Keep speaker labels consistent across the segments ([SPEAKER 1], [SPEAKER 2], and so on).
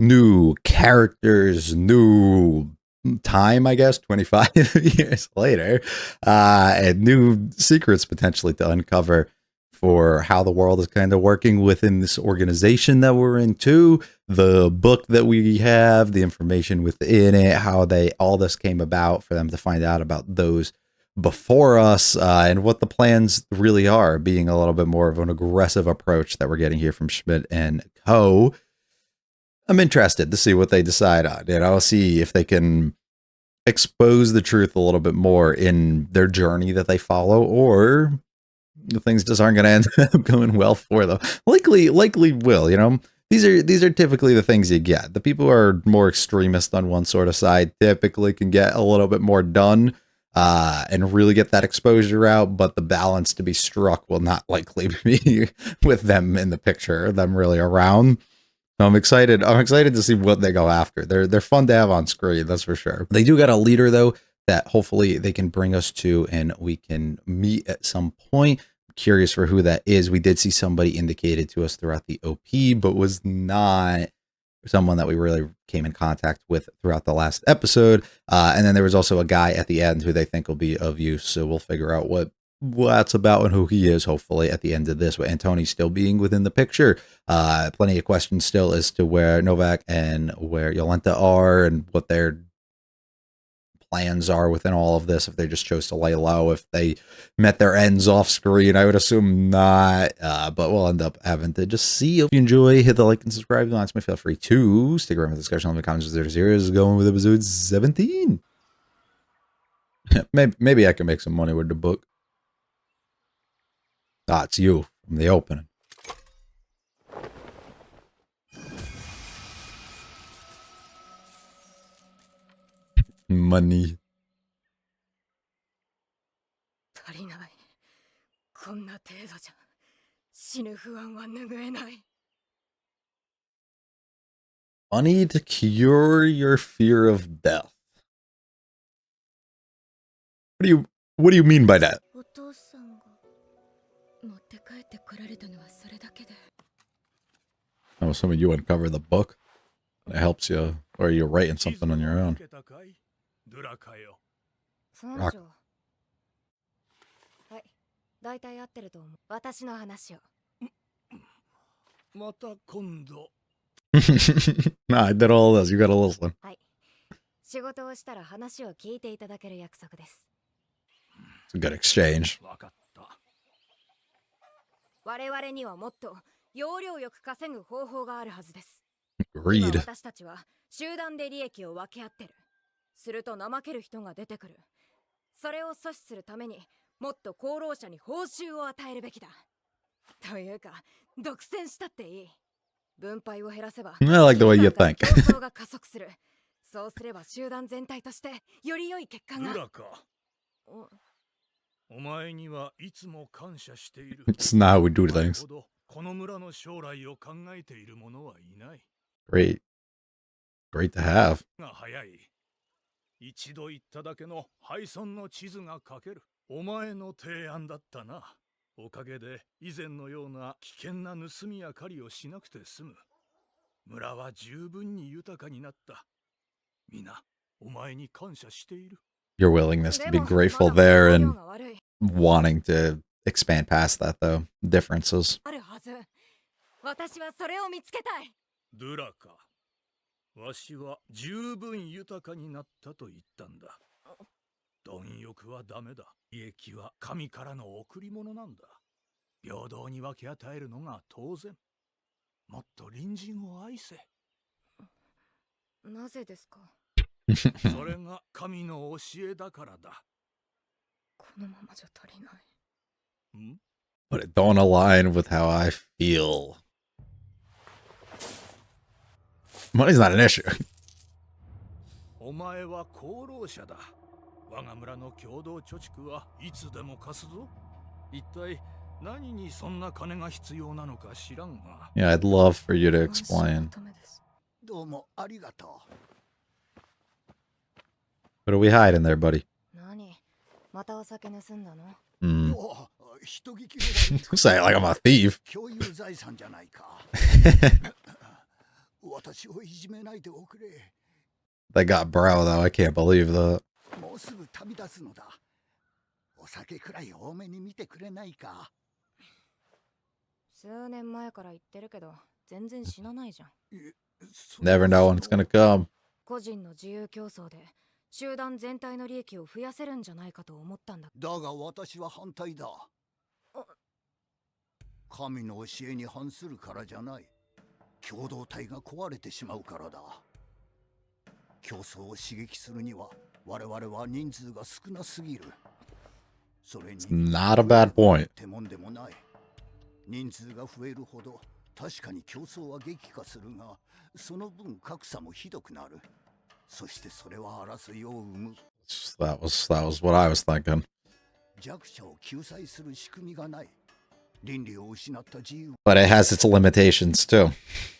[SPEAKER 1] new characters, new time, I guess, 25 years later, and new secrets potentially to uncover for how the world is kind of working within this organization that we're in too. The book that we have, the information within it, how they all this came about for them to find out about those before us, and what the plans really are, being a little bit more of an aggressive approach that we're getting here from Schmidt and Co. I'm interested to see what they decide on. I'll see if they can expose the truth a little bit more in their journey that they follow, or things just aren't going to end up going well for them. Likely will. These are typically the things you get. The people who are more extremist on one sort of side typically can get a little bit more done, and really get that exposure out, but the balance to be struck will not likely be with them in the picture, them really around. So I'm excited. I'm excited to see what they go after. They're fun to have on screen, that's for sure. They do got a leader though that hopefully they can bring us to, and we can meet at some point. I'm curious for who that is. We did see somebody indicated to us throughout the OP, but was not someone that we really came in contact with throughout the last episode. And then there was also a guy at the end who they think will be of use. So we'll figure out what that's about and who he is, hopefully, at the end of this, with Antoni still being within the picture. Plenty of questions still as to where Novak and where Jolenta are, and what their plans are within all of this, if they just chose to lay low, if they met their ends off screen. I would assume not, but we'll end up having to just see. If you enjoy, hit the like and subscribe. If you want to, feel free to stick around with the discussion. Leave the comments. There's zeros going with episode 17. maybe I can make some money with the book. Ah, it's you from the opening. Money. Money to cure your fear of death. What do you mean by that? I'm assuming you uncover the book. It helps you, or you're writing something on your own. Rock. Nah, I did all this. You gotta listen. It's a good exchange. Greed. すると怠ける人が出てくる。それを阻止するためにもっと功労者に報酬を与えるべきだ。というか、独占したっていい。分配を減らせば、I like the way you think. 競争が加速する。そうすれば集団全体としてより良い結果が。お前にはいつも感謝している。It's not how we do things. この村の将来を考えている者はいない。Great. Great to have. 早い。一度言っただけの廃村の地図が描ける。お前の提案だったな。おかげで以前のような危険な盗みや狩りをしなくて済む。村は十分に豊かになった。皆、お前に感謝している。Your willingness to be grateful there and wanting to expand past that, though. Differences. あるはず。私はそれを見つけたい。ドゥラか。わしは十分豊かになったと言ったんだ。貪欲はダメだ。利益は神からの贈り物なんだ。平等に分け与えるのが当然。もっと隣人を愛せ。なぜですか？それが神の教えだからだ。このままじゃ足りない。But it don't align with how I feel. Money's not an issue. お前は功労者だ。我が村の共同貯蓄はいつでも貸すぞ。一体何にそんな金が必要なのか知らんが。Yeah, I'd love for you to explain. どうもありがとう。What are we hiding there, buddy? 何？またお酒盗んだの？Say it like I'm a thief. 共有財産じゃないか。
[SPEAKER 2] 私をいじめないでおくれ。
[SPEAKER 1] They got bro though. I can't believe that.
[SPEAKER 2] もうすぐ旅立つのだ。お酒くらい多めに見てくれないか。
[SPEAKER 3] 数年前から言ってるけど全然死なないじゃん。
[SPEAKER 1] Never know when it's gonna come.
[SPEAKER 3] 個人の自由競争で集団全体の利益を増やせるんじゃないかと思ったんだ。
[SPEAKER 2] だが私は反対だ。神の教えに反するからじゃない。共同体が壊れてしまうからだ。競争を刺激するには我々は人数が少なすぎる。それに
[SPEAKER 1] Not a bad point.
[SPEAKER 2] ってもんでもない。人数が増えるほど確かに競争は激化するが、その分格差もひどくなる。そしてそれは争いを生む。
[SPEAKER 1] That was what I was thinking.
[SPEAKER 2] 弱者を救済する仕組みがない。倫理を失った自由。
[SPEAKER 1] But it has its limitations too.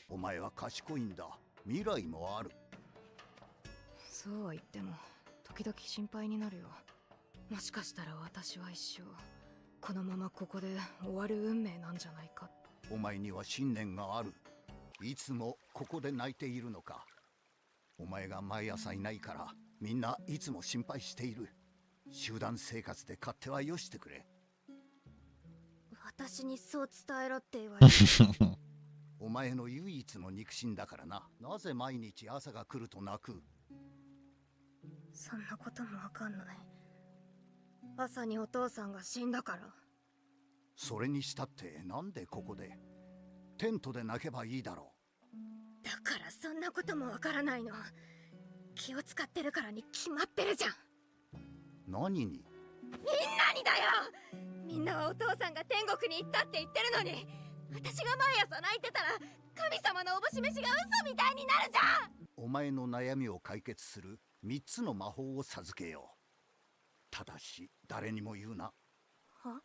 [SPEAKER 2] お前は賢いんだ。未来もある。
[SPEAKER 3] そうは言っても時々心配になるよ。もしかしたら私は一生このままここで終わる運命なんじゃないか。
[SPEAKER 2] お前には信念がある。いつもここで泣いているのか。お前が毎朝いないからみんないつも心配している。集団生活で勝手はよしてくれ。
[SPEAKER 3] 私にそう伝えろって言われて
[SPEAKER 2] お前の唯一の肉親だからな。なぜ毎日朝が来ると泣く。
[SPEAKER 3] そんなこともわかんない。朝にお父さんが死んだから。
[SPEAKER 2] それにしたってなんでここで。テントで泣けばいいだろ
[SPEAKER 3] だからそんなこともわからないの。気を使ってるからに決まってるじゃん。
[SPEAKER 2] う。何に。
[SPEAKER 3] みんなにだよ。みんなはお父さんが天国に行ったって言ってるのに、私が毎朝泣いてたら神様のおぼし飯が嘘みたいになるじゃん。
[SPEAKER 2] お前の悩みを解決する3つの魔法を授けよう。ただし誰にも言うな。
[SPEAKER 3] は？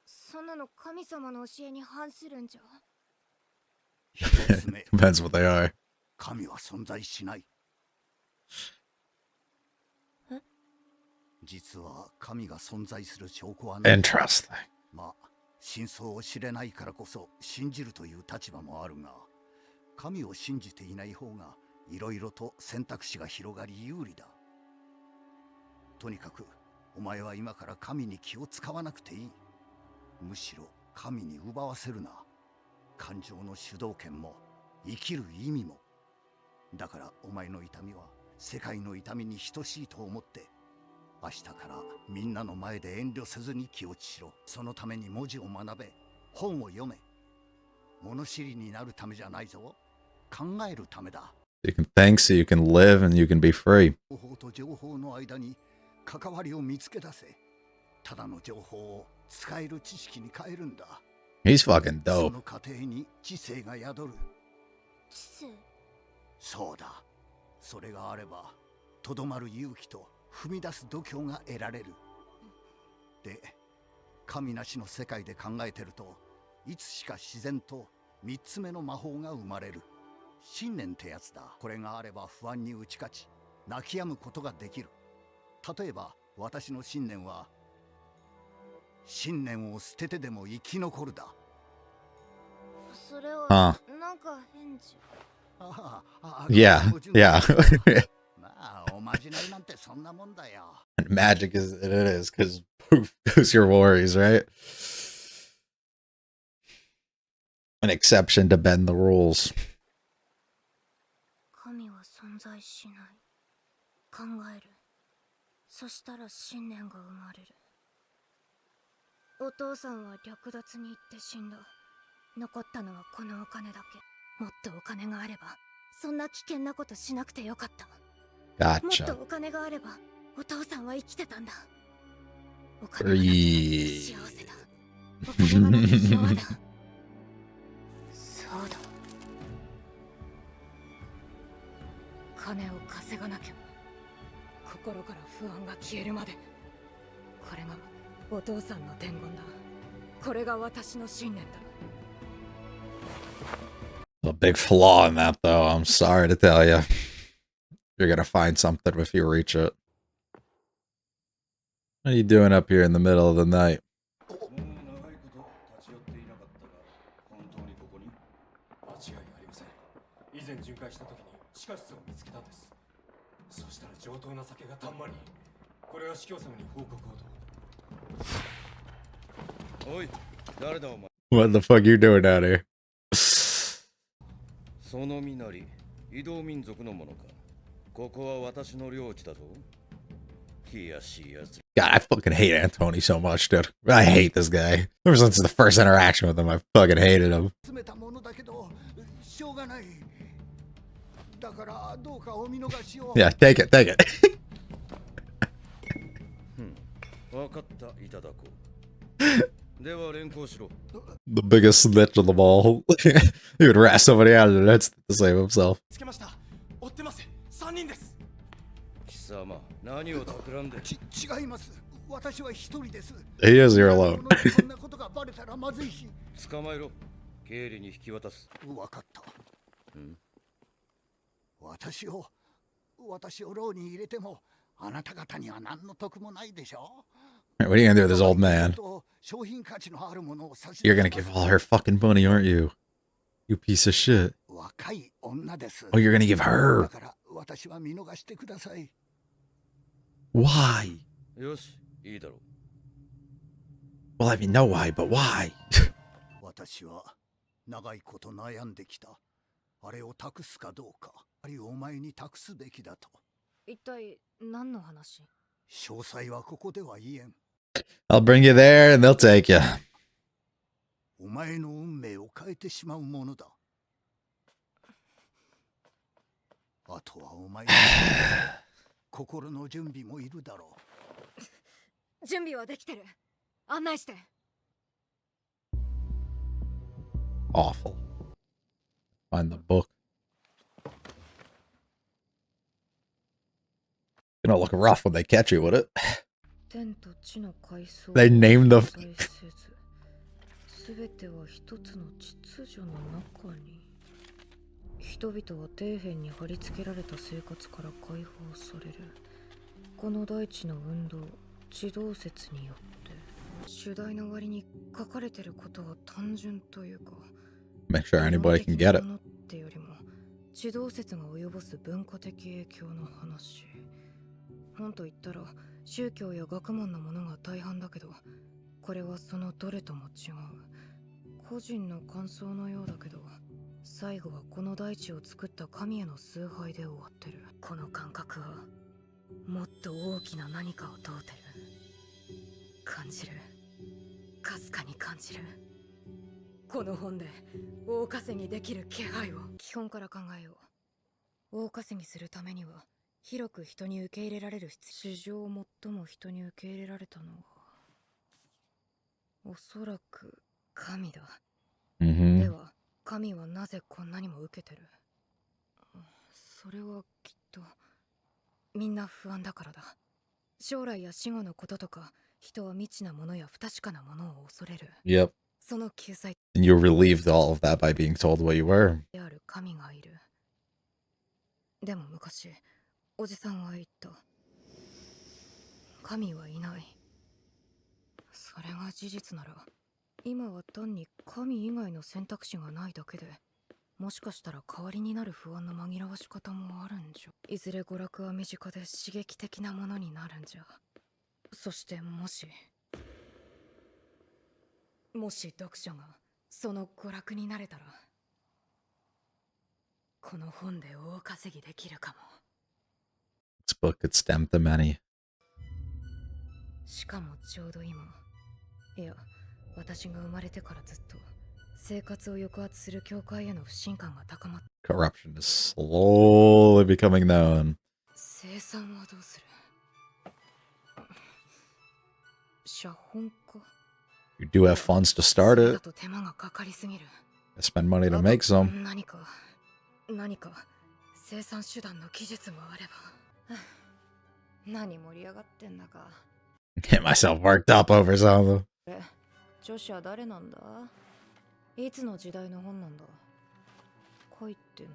[SPEAKER 3] そんなの神様の教えに反するんじゃ。
[SPEAKER 2] 1つ目、
[SPEAKER 1] Depends what they are.
[SPEAKER 2] 神は存在しない。
[SPEAKER 3] え？
[SPEAKER 2] 実は神が存在する証拠はない。
[SPEAKER 1] Interesting.
[SPEAKER 2] まあ真相を知れないからこそ信じるという立場もあるが、神を信じていない方がいろいろと選択肢が広がり有利だ。とにかくお前は今から神に気を使わなくていい。むしろ神に奪わせるな。感情の主導権も生きる意味も。だからお前の痛みは世界の痛みに等しいと思って、明日からみんなの前で遠慮せずに気落ちしろ。そのために文字を学べ、本を読め。物知りになるためじゃないぞ。考えるためだ。
[SPEAKER 1] You can think so you can live and you can be free.
[SPEAKER 2] 情報と情報の間に関わりを見つけ出せ。ただの情報を使える知識に変えるんだ。
[SPEAKER 1] He's fucking
[SPEAKER 2] そ
[SPEAKER 1] dope.
[SPEAKER 2] の過程に知性が宿る。
[SPEAKER 3] 知性？
[SPEAKER 2] そうだ。それがあればとどまる勇気と踏み出す度胸が得られる。で、神なしの世界で考えてると、いつしか自然と3つ目の魔法が生まれる。信念ってやつだ。これがあれば不安に打ち勝ち、泣き止むことができる。例えば私の信念は、信念を捨ててでも生き残るだ。
[SPEAKER 3] それはなんか変じ
[SPEAKER 2] ああ、
[SPEAKER 1] Yeah, yeah.
[SPEAKER 2] まあ、おまじないなんてそんなもんだよ。
[SPEAKER 1] Magic is it is because poof goes your worries, right? An exception to bend the rules.
[SPEAKER 3] 神は存在しない。考える。そしたら信念が生まれる。お父さんは略奪に行って死んだ。残ったのはこのお金だけ。もっとお金があれば、そんな危険なことしなくてよかった。もっ
[SPEAKER 1] Gotcha.
[SPEAKER 3] とお金があれば、お父さんは生きてたんだ。お金がなきゃ幸せだ。お金がなきゃ平和だ。そうだ。金を稼がなきゃ。心から不安が消えるまで。これがお父さんの伝言だ。これが私の信念だ。
[SPEAKER 1] A big flaw in that, though. I'm sorry to tell you. You're gonna find something if you reach it. What are you doing up here in the middle of the night?
[SPEAKER 4] 長いこと立ち寄っていなかったが本当にここに間違いありません。以前地下室を見つけたんです。そしたら上等な酒がたんまり。これは司教様に報告をと。おい、誰だお前。
[SPEAKER 1] What the fuck you doing down here?
[SPEAKER 5] その身なり、移動民族のものか。ここは私の領地だぞ。冷やしいやつ。
[SPEAKER 1] God, I fucking hate Antony so much, dude. I hate this guy. Ever since the first interaction with him, I fucking hated him.
[SPEAKER 2] 詰めたものだけどしょうがない。だからどうかお見逃しを。
[SPEAKER 1] Yeah, take it, take it.
[SPEAKER 5] わかった、いただこう。では連行しろ。
[SPEAKER 1] The biggest snitch of them all. He would rat somebody out of their nets to save himself.
[SPEAKER 4] つけました。追ってます。3人です。
[SPEAKER 5] 貴様、何を企んで。
[SPEAKER 2] 違います。私は一人です。
[SPEAKER 1] He is here alone.
[SPEAKER 2] こんなことがバレたらまずいし。
[SPEAKER 5] 捕まえろ。経理に引き渡す。
[SPEAKER 2] わかった。私を牢に入れてもあなた方には何の得もないでしょ。
[SPEAKER 1] What are you gonna do with this old man?
[SPEAKER 2] 商品価値のあるものを差し
[SPEAKER 1] You're gonna give all her fucking money, aren't you? You piece of shit.
[SPEAKER 2] 若い女です。
[SPEAKER 1] Oh, you're gonna give
[SPEAKER 2] だ
[SPEAKER 1] her?
[SPEAKER 2] から私は見逃してください。
[SPEAKER 1] Why?
[SPEAKER 5] よし、いいだろう。
[SPEAKER 1] Well, I mean, no why, but why?
[SPEAKER 2] 私は長いこと悩んできた。あれを託すかどうか。ありお前に託すべきだと。
[SPEAKER 3] 一体何の話？
[SPEAKER 2] 詳細はここでは言えん。
[SPEAKER 1] I'll bring you there and they'll take you.
[SPEAKER 2] お前の運命を変えてしまうものだ。あとはお前の心の準備もいるだろう。
[SPEAKER 3] 準備はできてる。案内して。
[SPEAKER 1] Awful. Find the book. Gonna look rough when they catch you with it.
[SPEAKER 3] 天と地の階層
[SPEAKER 1] They named the
[SPEAKER 3] すべては一つの秩序の中に。人々は底辺に貼り付けられた生活から解放される。この大地の運動、地動説によって主題の割に書かれてることは単純というか、
[SPEAKER 1] Make sure anybody can get it.
[SPEAKER 3] 理論的なものってよりも地動説が及ぼす文化的影響の話。本と言ったら宗教や学問のものが大半だけど、これはそのどれとも違う。個人の感想のようだけど、最後はこの大地を作った神への崇拝で終わってる。この感覚はもっと大きな何かを問うてる。感じる。かすかに感じる。この本で大稼ぎできる気配を。基本から考えよう。大稼ぎするためには広く人に受け入れられる必要。史上最も人に受け入れられたのはおそらく神だ。で
[SPEAKER 1] Mm-hmm.
[SPEAKER 3] は神はなぜこんなにも受けてる？それはきっとみんな不安だからだ。将来や死後のこととか、人は未知なものや不確かなものを恐れる。
[SPEAKER 1] Yep.
[SPEAKER 3] その救済
[SPEAKER 1] And you relieved all of that by being told what you were.
[SPEAKER 3] である神がいる。でも昔おじさんは言った。神はいない。それが事実なら、今は単に神以外の選択肢がないだけで、もしかしたら代わりになる不安の紛らわし方もあるんじゃ。いずれ娯楽は身近で刺激的なものになるんじゃ。そしてもし読者がその娯楽になれたら、この本で大稼ぎできるかも。
[SPEAKER 1] This book could stem the many.
[SPEAKER 3] しかもちょうど今、いや、私が生まれてからずっと生活を抑圧する教会への不信感が高まって。
[SPEAKER 1] Corruption is slowly becoming known.
[SPEAKER 3] 生産はどうする？写本か？
[SPEAKER 1] You do have funds to start
[SPEAKER 3] だ
[SPEAKER 1] it.
[SPEAKER 3] と手間がかかりすぎる。
[SPEAKER 1] Spend money to make some.
[SPEAKER 3] 何か生産手段の技術もあれば。何盛り上がってんだか。
[SPEAKER 1] Get myself worked up over something.
[SPEAKER 3] 著者誰なんだ？いつの時代の本なんだ？書いてない。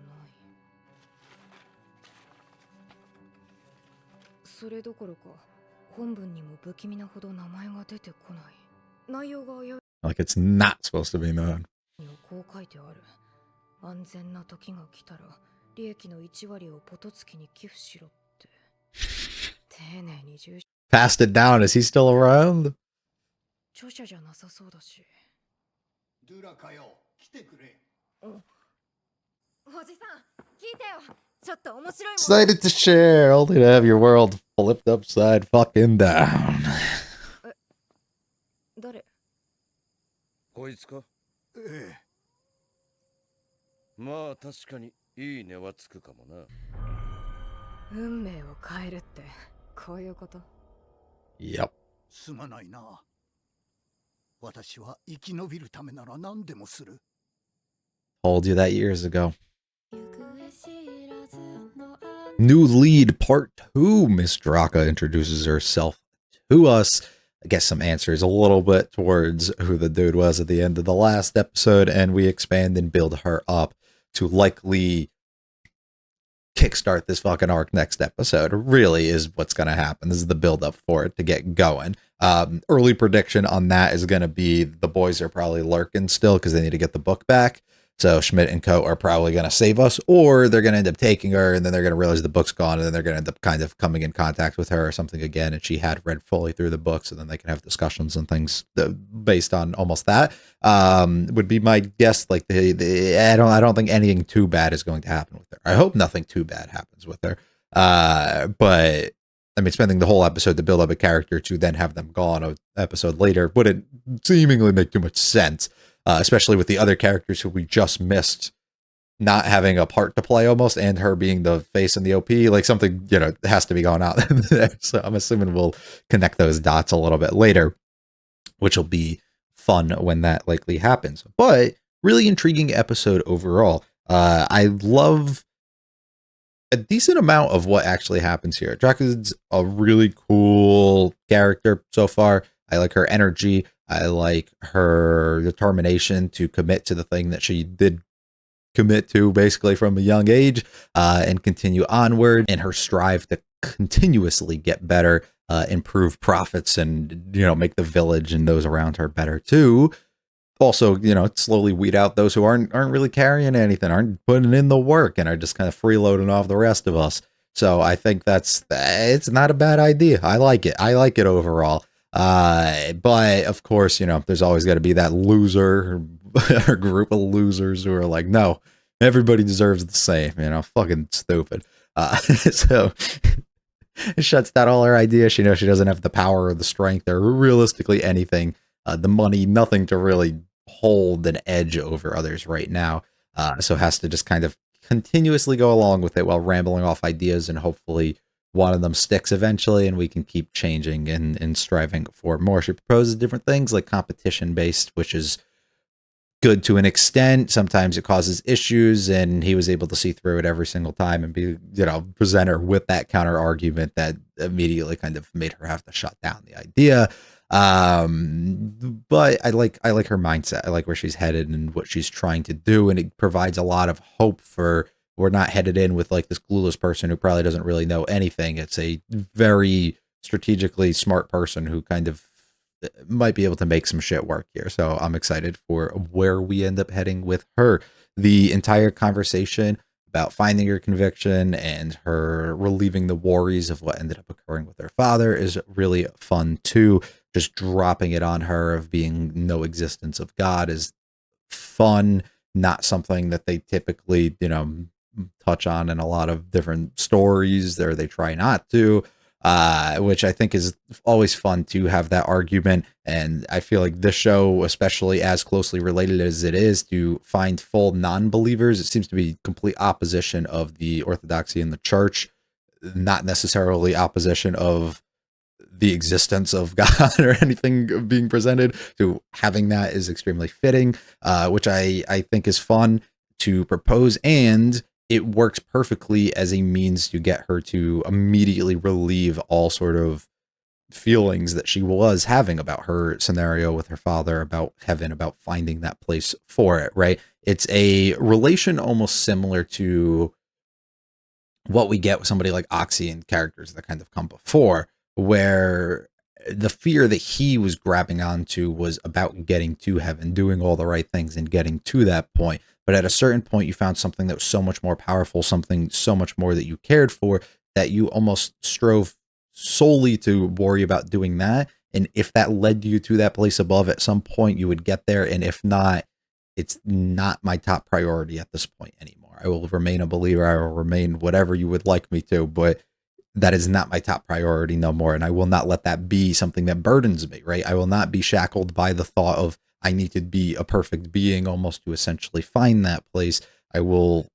[SPEAKER 3] それどころか本文にも不気味なほど名前が出てこない。内容が危うい
[SPEAKER 1] Like it's not supposed to be known.
[SPEAKER 3] のこう書いてある。安全な時が来たら
[SPEAKER 6] 利益の1割をポトツキに寄付しろって。丁寧に重視。
[SPEAKER 1] Passed it down. Is he still around?
[SPEAKER 6] 著者じゃなさそうだし。
[SPEAKER 2] ドゥラかよ、来てくれ。
[SPEAKER 3] おじさん、聞いてよ。ちょっと面白いもの。
[SPEAKER 1] Excited to share, only to have your world flipped upside fucking down.
[SPEAKER 6] 誰？
[SPEAKER 5] こいつか？
[SPEAKER 2] ええ。
[SPEAKER 5] まあ確かにいい値はつくかもな。
[SPEAKER 6] 運命を変えるってこういうこと？
[SPEAKER 1] Yep.
[SPEAKER 2] すまないな。私は生き延びるためなら何でもする。
[SPEAKER 1] Told you that years ago. New lead part 2. Miss Draka introduces herself to us. I guess some answers a little bit towards who the dude was at the end of the last episode, and we expand and build her up to likely kickstart this fucking arc next episode. Really is what's going to happen. This is the build up for it to get going. Early prediction on that is going to be the boys are probably lurking still because they need to get the book back. So Schmidt and Co are probably going to save us, or they're going to end up taking her, and then they're going to realize the book's gone, and then they're going to end up kind of coming in contact with her or something again, and she had read fully through the books, and then they can have discussions and things based on almost that. Would be my guess. Like I don't think anything too bad is going to happen with her. I hope nothing too bad happens with her. But I mean, spending the whole episode to build up a character to then have them gone an episode later wouldn't seemingly make too much sense. Especially with the other characters who we just missed not having a part to play almost, and her being the face in the OP, like something, has to be going on there. So I'm assuming we'll connect those dots a little bit later, which will be fun when that likely happens. But really intriguing episode overall. I love a decent amount of what actually happens here. Draka's a really cool character so far. I like her energy. I like her determination to commit to the thing that she did commit to basically from a young age, and continue onward, and her strive to continuously get better, improve profits, and, make the village and those around her better too. Also, slowly weed out those who aren't really carrying anything, aren't putting in the work, and are just kind of freeloading off the rest of us. So I think it's not a bad idea. I like it. I like it overall. But of course, there's always got to be that loser or group of losers who are like, no, everybody deserves the same, fucking stupid. So it shuts down all her ideas. She knows she doesn't have the power or the strength or realistically anything, the money, nothing to really hold an edge over others right now. So has to just kind of continuously go along with it while rambling off ideas, and hopefully one of them sticks eventually, and we can keep changing and striving for more. She proposes different things like competition based, which is good to an extent. Sometimes it causes issues, and he was able to see through it every single time and be, present her with that counter argument that immediately kind of made her have to shut down the idea. But I like her mindset. I like where she's headed and what she's trying to do, and it provides a lot of hope for. We're not headed in with like this clueless person who probably doesn't really know anything. It's a very strategically smart person who kind of might be able to make some shit work here. So I'm excited for where we end up heading with her. The entire conversation about finding her conviction and her relieving the worries of what ended up occurring with her father is really fun too. Just dropping it on her of being no existence of God is fun. Not something that they typically, touch on in a lot of different stories there. They try not to, which I think is always fun to have that argument. And I feel like this show, especially as closely related as it is to find full non-believers, it seems to be complete opposition of the orthodoxy in the church, not necessarily opposition of the existence of God or anything being presented. To having that is extremely fitting, which I think is fun to propose, and it works perfectly as a means to get her to immediately relieve all sort of feelings that she was having about her scenario with her father, about heaven, about finding that place for it, right? It's a relation almost similar to what we get with somebody like Oxy and characters that kind of come before, where the fear that he was grabbing onto was about getting to heaven, doing all the right things and getting to that point. But at a certain point, you found something that was so much more powerful, something so much more that you cared for, that you almost strove solely to worry about doing that. And if that led you to that place above, at some point you would get there. And if not, it's not my top priority at this point anymore. I will remain a believer. I will remain whatever you would like me to, but that is not my top priority no more. And I will not let that be something that burdens me, right? I will not be shackled by the thought of I need to be a perfect being almost to essentially find that place. I will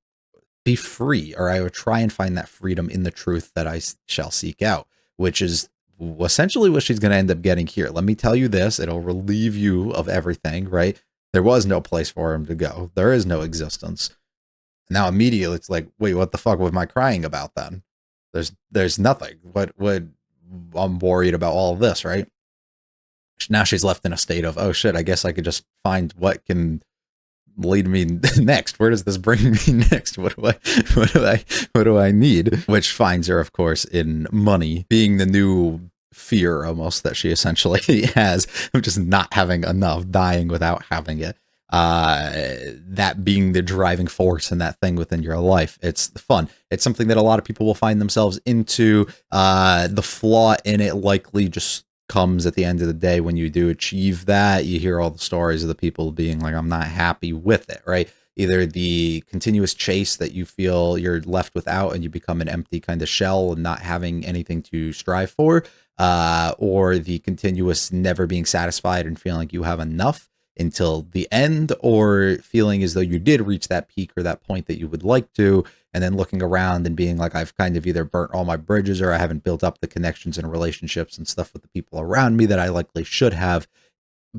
[SPEAKER 1] be free, or I will try and find that freedom in the truth that I shall seek out, which is essentially what she's going to end up getting here. Let me tell you this, it'll relieve you of everything, right? There was no place for him to go. There is no existence. Now immediately it's like, wait, what the fuck was I crying about then? There's nothing. What I'm worried about all of this, right? Now she's left in a state of, oh shit, I guess I could just find what can lead me next. Where does this bring me next? What do I need? Which finds her, of course, in money being the new fear almost that she essentially has of just not having enough, dying without having it. That being the driving force and that thing within your life. It's fun. It's something that a lot of people will find themselves into. The flaw in it likely just comes at the end of the day when you do achieve that. You hear all the stories of the people being like, I'm not happy with it, right? Either the continuous chase that you feel you're left without and you become an empty kind of shell and not having anything to strive for, or the continuous never being satisfied and feeling like you have enough until the end, or feeling as though you did reach that peak or that point that you would like to, and then looking around and being like, I've kind of either burnt all my bridges or I haven't built up the connections and relationships and stuff with the people around me that I likely should have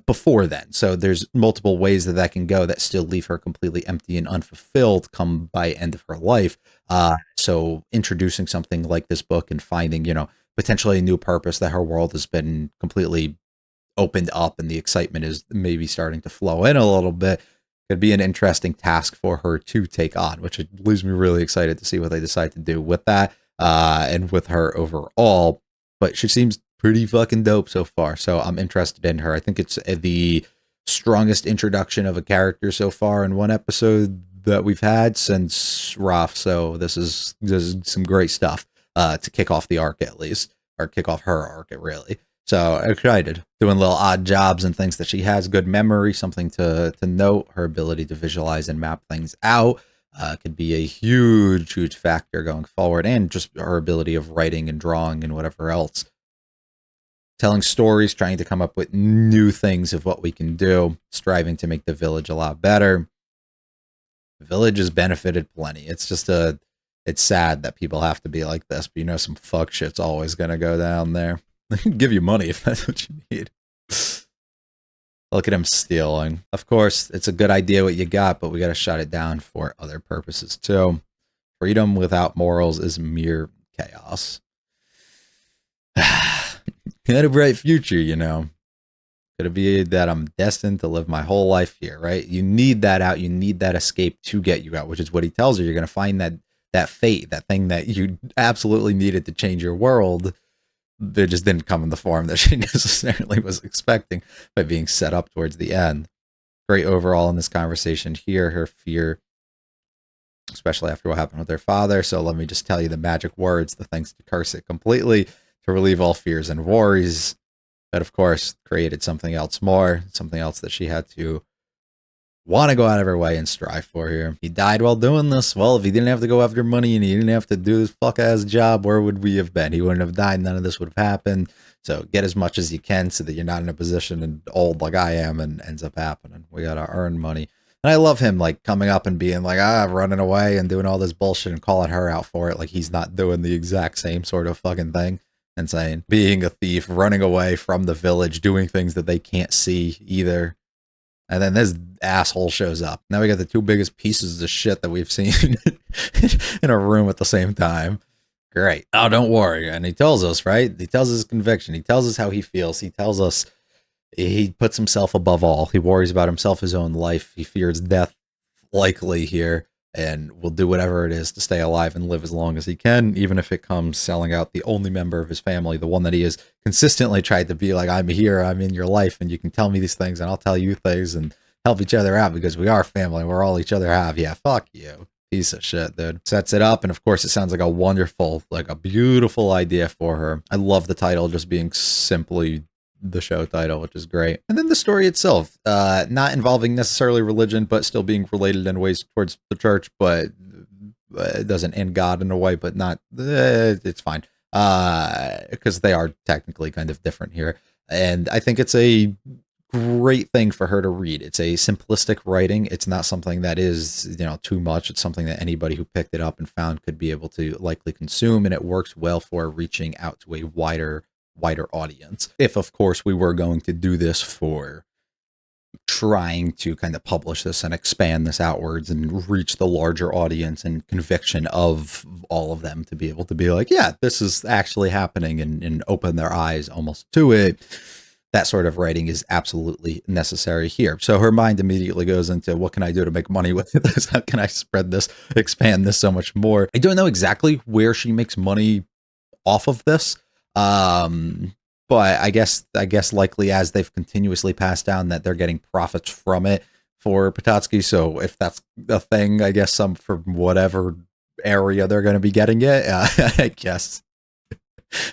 [SPEAKER 1] before then. So there's multiple ways that that can go that still leave her completely empty and unfulfilled come by end of her life. So introducing something like this book and finding, potentially a new purpose that her world has been completely opened up and the excitement is maybe starting to flow in a little bit, could be an interesting task for her to take on, which leaves me really excited to see what they decide to do with that, and with her overall. But she seems pretty fucking dope so far, so I'm interested in her. I think it's the strongest introduction of a character so far in one episode that we've had since Raph, so this is some great stuff to kick off the arc, at least, or kick off her arc, really. So excited. Doing little odd jobs and things that she has. Good memory, something to note. Her ability to visualize and map things out could be a huge factor going forward. And just her ability of writing and drawing and whatever else. Telling stories, trying to come up with new things of what we can do. Striving to make the village a lot better. The village has benefited plenty. It's just it's sad that people have to be like this. But some fuck shit's always going to go down there. They can give you money if that's what you need. Look at him stealing. Of course, it's a good idea what you got, but we got to shut it down for other purposes too. Freedom without morals is mere chaos. Got a bright future, Could it be that I'm destined to live my whole life here, right? You need that out. You need that escape to get you out, which is what he tells her. You're going to find that fate, that thing that you absolutely needed to change your world. It just didn't come in the form that she necessarily was expecting by being set up towards the end. Great overall in this conversation here, her fear, especially after what happened with her father. So let me just tell you the magic words, the things to curse it completely, to relieve all fears and worries. But of course, created something else more, something else that she had to want to go out of her way and strive for here. He died while doing this. Well, if he didn't have to go after money and he didn't have to do this fuck-ass job, where would we have been? He wouldn't have died. None of this would have happened. So get as much as you can so that you're not in a position and old like I am and ends up happening. We got to earn money. And I love him coming up and being like, running away and doing all this bullshit and calling her out for it. Like he's not doing the exact same sort of fucking thing. And saying, being a thief, running away from the village, doing things that they can't see either. And then this asshole shows up. Now we got the two biggest pieces of shit that we've seen in a room at the same time. Great. Oh, don't worry. And he tells us, right? He tells us his conviction. He tells us how he feels. He tells us he puts himself above all. He worries about himself, his own life. He fears death likely here and will do whatever it is to stay alive and live as long as he can, even if it comes selling out the only member of his family, the one that he has consistently tried to be like, I'm here, I'm in your life, and you can tell me these things, and I'll tell you things, and help each other out because we are family. We're all each other have. Yeah, fuck you. Piece of shit, dude. Sets it up, and of course, it sounds like a wonderful, like a beautiful idea for her. I love the title just being simply the show title, which is great. And then the story itself, not involving necessarily religion, but still being related in ways towards the church, but it doesn't end God in a way, but not, it's fine. Because they are technically kind of different here. And I think it's a great thing for her to read. It's a simplistic writing. It's not something that is, too much. It's something that anybody who picked it up and found could be able to likely consume, and it works well for reaching out to a wider audience. If, of course, we were going to do this for trying to kind of publish this and expand this outwards and reach the larger audience and conviction of all of them to be able to be like, yeah, this is actually happening, and open their eyes almost to it. That sort of writing is absolutely necessary here. So her mind immediately goes into, what can I do to make money with this? How can I spread this, expand this so much more? I don't know exactly where she makes money off of this. But I guess likely as they've continuously passed down that they're getting profits from it for Petotsky. So if that's a thing, I guess from whatever area they're going to be getting it, I guess.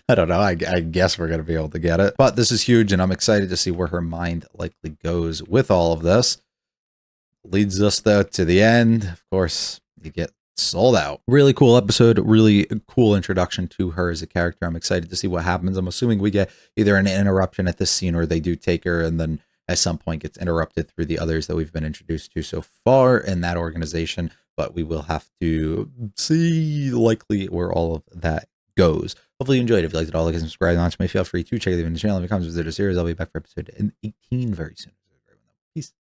[SPEAKER 1] I don't know. I guess we're going to be able to get it. But this is huge, and I'm excited to see where her mind likely goes with all of this. Leads us, though, to the end. Of course, you get sold out. Really cool episode. Really cool introduction to her as a character. I'm excited to see what happens. I'm assuming we get either an interruption at this scene, or they do take her and then at some point gets interrupted through the others that we've been introduced to so far in that organization. But we will have to see likely where all of that goes. Hopefully you enjoyed it. If you liked it all, like and subscribe. And feel free to check out the channel. If it comes visit the series, I'll be back for episode 18 very soon. Peace.